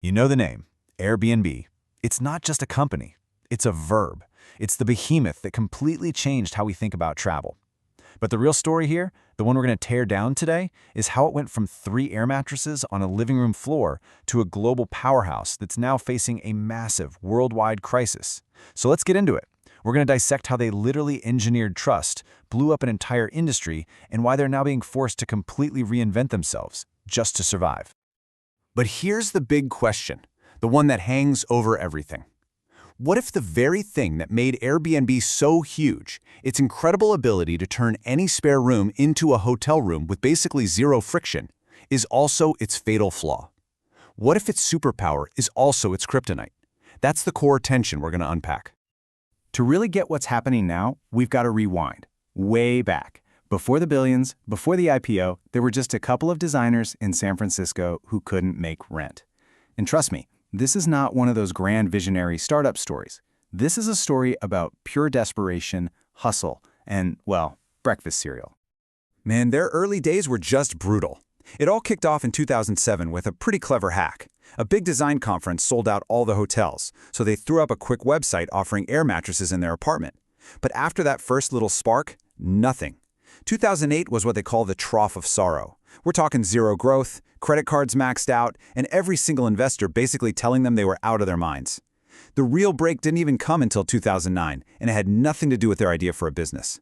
You know the name, Airbnb. It's not just a company, it's a verb. It's the behemoth that completely changed how we think about travel. But the real story here, the one we're going to tear down today, is how it went from 3 air mattresses on a living room floor to a global powerhouse that's now facing a massive worldwide crisis. So let's get into it. We're going to dissect how they literally engineered trust, blew up an entire industry, and why they're now being forced to completely reinvent themselves just to survive. But here's the big question, the one that hangs over everything. What if the very thing that made Airbnb so huge, its incredible ability to turn any spare room into a hotel room with basically zero friction, is also its fatal flaw? What if its superpower is also its kryptonite? That's the core tension we're going to unpack. To really get what's happening now, we've got to rewind, way back. Before the billions, before the IPO, there were just a couple of designers in San Francisco who couldn't make rent. And trust me, this is not one of those grand visionary startup stories. This is a story about pure desperation, hustle, and, well, breakfast cereal. Man, their early days were just brutal. It all kicked off in 2007 with a pretty clever hack. A big design conference sold out all the hotels, so they threw up a quick website offering air mattresses in their apartment. But after that first little spark, nothing. 2008 was what they call the trough of sorrow. We're talking zero growth, credit cards maxed out, and every single investor basically telling them they were out of their minds. The real break didn't even come until 2009, and it had nothing to do with their idea for a business.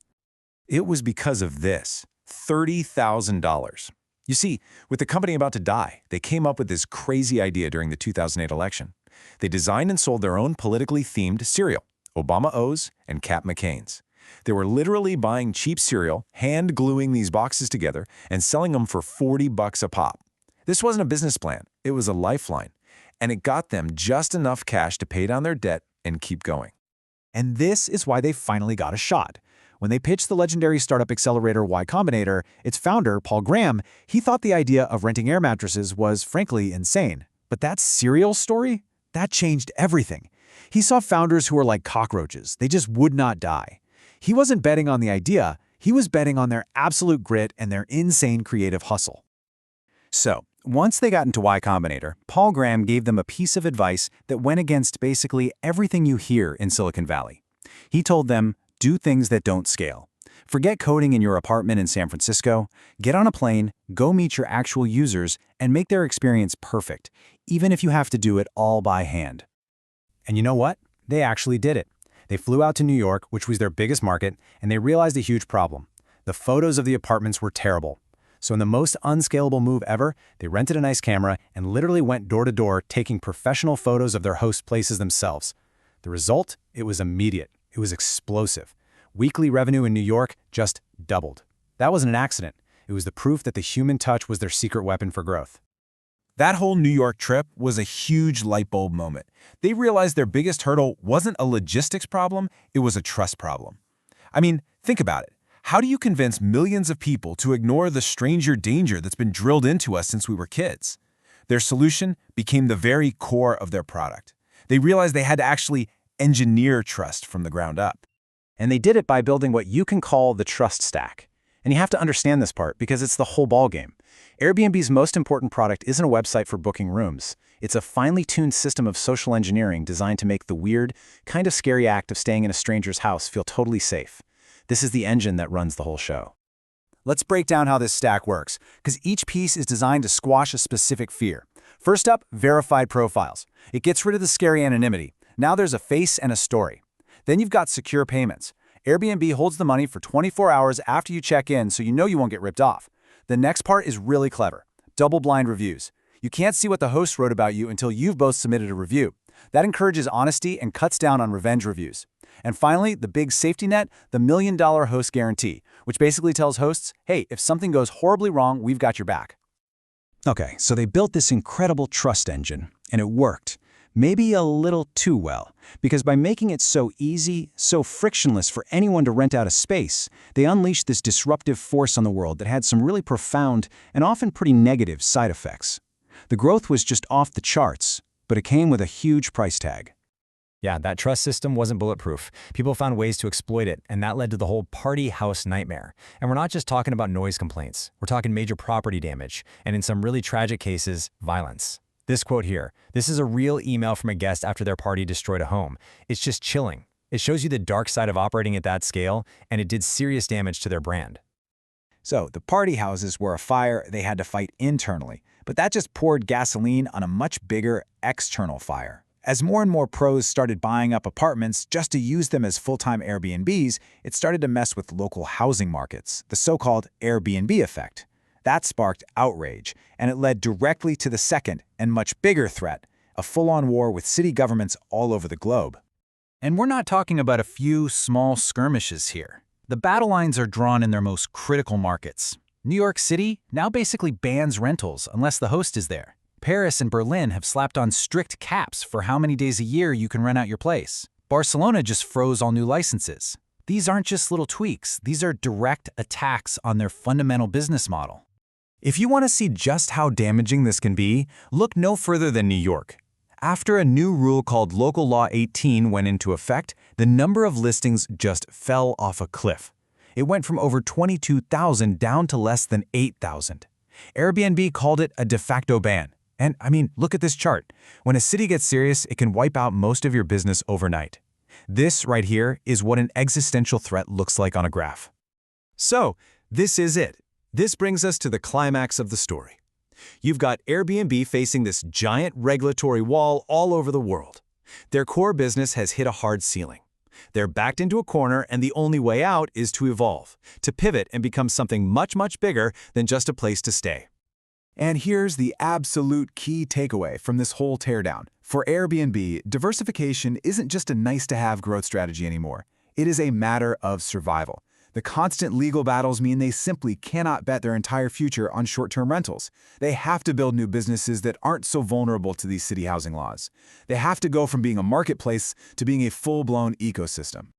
It was because of this, $30,000. You see, with the company about to die, they came up with this crazy idea during the 2008 election. They designed and sold their own politically themed cereal, Obama O's and Cap McCain's. They were literally buying cheap cereal, hand-gluing these boxes together, and selling them for $40 a pop. This wasn't a business plan, it was a lifeline. And it got them just enough cash to pay down their debt and keep going. And this is why they finally got a shot. When they pitched the legendary startup accelerator Y Combinator, its founder, Paul Graham, he thought the idea of renting air mattresses was frankly insane. But that cereal story? That changed everything. He saw founders who were like cockroaches. They just would not die. He wasn't betting on the idea, he was betting on their absolute grit and their insane creative hustle. So, once they got into Y Combinator, Paul Graham gave them a piece of advice that went against basically everything you hear in Silicon Valley. He told them, do things that don't scale. Forget coding in your apartment in San Francisco, get on a plane, go meet your actual users, and make their experience perfect, even if you have to do it all by hand. And you know what? They actually did it. They flew out to New York, which was their biggest market, and they realized a huge problem. The photos of the apartments were terrible. So in the most unscalable move ever, they rented a nice camera and literally went door to door taking professional photos of their host places themselves. The result? It was immediate. It was explosive. Weekly revenue in New York just doubled. That wasn't an accident. It was the proof that the human touch was their secret weapon for growth. That whole New York trip was a huge light bulb moment. They realized their biggest hurdle wasn't a logistics problem, it was a trust problem. I mean, think about it. How do you convince millions of people to ignore the stranger danger that's been drilled into us since we were kids? Their solution became the very core of their product. They realized they had to actually engineer trust from the ground up. And they did it by building what you can call the trust stack. And you have to understand this part because it's the whole ballgame. Airbnb's most important product isn't a website for booking rooms. It's a finely tuned system of social engineering designed to make the weird, kind of scary act of staying in a stranger's house feel totally safe. This is the engine that runs the whole show. Let's break down how this stack works, because each piece is designed to squash a specific fear. First up, verified profiles. It gets rid of the scary anonymity. Now there's a face and a story. Then you've got secure payments. Airbnb holds the money for 24 hours after you check in, so you know you won't get ripped off. The next part is really clever. Double-blind reviews. You can't see what the host wrote about you until you've both submitted a review. That encourages honesty and cuts down on revenge reviews. And finally, the big safety net, the $1 million host guarantee, which basically tells hosts, hey, if something goes horribly wrong, we've got your back. Okay, so they built this incredible trust engine, and it worked. Maybe a little too well, because by making it so easy, so frictionless for anyone to rent out a space, they unleashed this disruptive force on the world that had some really profound and often pretty negative side effects. The growth was just off the charts, but it came with a huge price tag. Yeah, that trust system wasn't bulletproof. People found ways to exploit it, and that led to the whole party house nightmare. And we're not just talking about noise complaints. We're talking major property damage, and in some really tragic cases, violence. This quote here, this is a real email from a guest after their party destroyed a home. It's just chilling. It shows you the dark side of operating at that scale, and it did serious damage to their brand. So, the party houses were a fire they had to fight internally, but that just poured gasoline on a much bigger external fire. As more and more pros started buying up apartments just to use them as full-time Airbnbs, it started to mess with local housing markets, the so-called Airbnb effect. That sparked outrage, and it led directly to the second and much bigger threat, a full-on war with city governments all over the globe. And we're not talking about a few small skirmishes here. The battle lines are drawn in their most critical markets. New York City now basically bans rentals unless the host is there. Paris and Berlin have slapped on strict caps for how many days a year you can rent out your place. Barcelona just froze all new licenses. These aren't just little tweaks, these are direct attacks on their fundamental business model. If you want to see just how damaging this can be, look no further than New York. After a new rule called Local Law 18 went into effect, the number of listings just fell off a cliff. It went from over 22,000 down to less than 8,000. Airbnb called it a de facto ban. And I mean, look at this chart. When a city gets serious, it can wipe out most of your business overnight. This right here is what an existential threat looks like on a graph. So, this is it. This brings us to the climax of the story. You've got Airbnb facing this giant regulatory wall all over the world. Their core business has hit a hard ceiling. They're backed into a corner, and the only way out is to evolve, to pivot and become something much, much bigger than just a place to stay. And here's the absolute key takeaway from this whole teardown. For Airbnb, diversification isn't just a nice-to-have growth strategy anymore. It is a matter of survival. The constant legal battles mean they simply cannot bet their entire future on short-term rentals. They have to build new businesses that aren't so vulnerable to these city housing laws. They have to go from being a marketplace to being a full-blown ecosystem.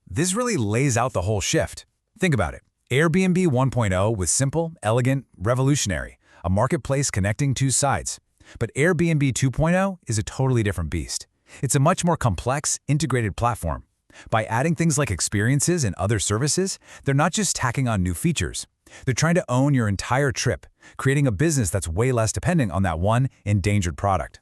This really lays out the whole shift. Think about it. Airbnb 1.0 was simple, elegant, revolutionary, a marketplace connecting two sides. But Airbnb 2.0 is a totally different beast. It's a much more complex, integrated platform. By adding things like experiences and other services, they're not just tacking on new features. They're trying to own your entire trip, creating a business that's way less dependent on that one endangered product.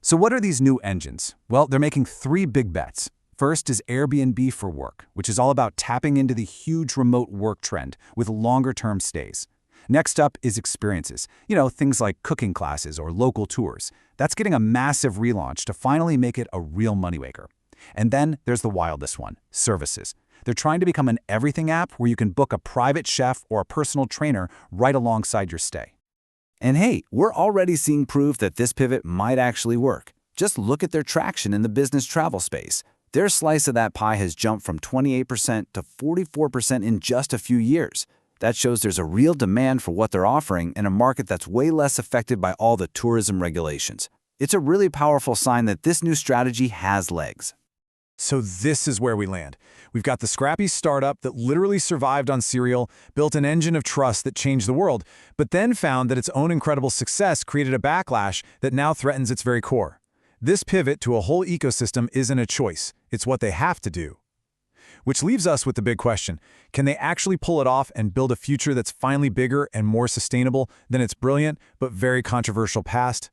So what are these new engines? Well, they're making three big bets. First is Airbnb for Work, which is all about tapping into the huge remote work trend with longer-term stays. Next up is experiences, things like cooking classes or local tours. That's getting a massive relaunch to finally make it a real moneymaker. And then there's the wildest one, services. They're trying to become an everything app where you can book a private chef or a personal trainer right alongside your stay. And hey, we're already seeing proof that this pivot might actually work. Just look at their traction in the business travel space. Their slice of that pie has jumped from 28% to 44% in just a few years. That shows there's a real demand for what they're offering in a market that's way less affected by all the tourism regulations. It's a really powerful sign that this new strategy has legs. So this is where we land. We've got the scrappy startup that literally survived on cereal, built an engine of trust that changed the world, but then found that its own incredible success created a backlash that now threatens its very core. This pivot to a whole ecosystem isn't a choice. It's what they have to do. Which leaves us with the big question. Can they actually pull it off and build a future that's finally bigger and more sustainable than its brilliant but very controversial past?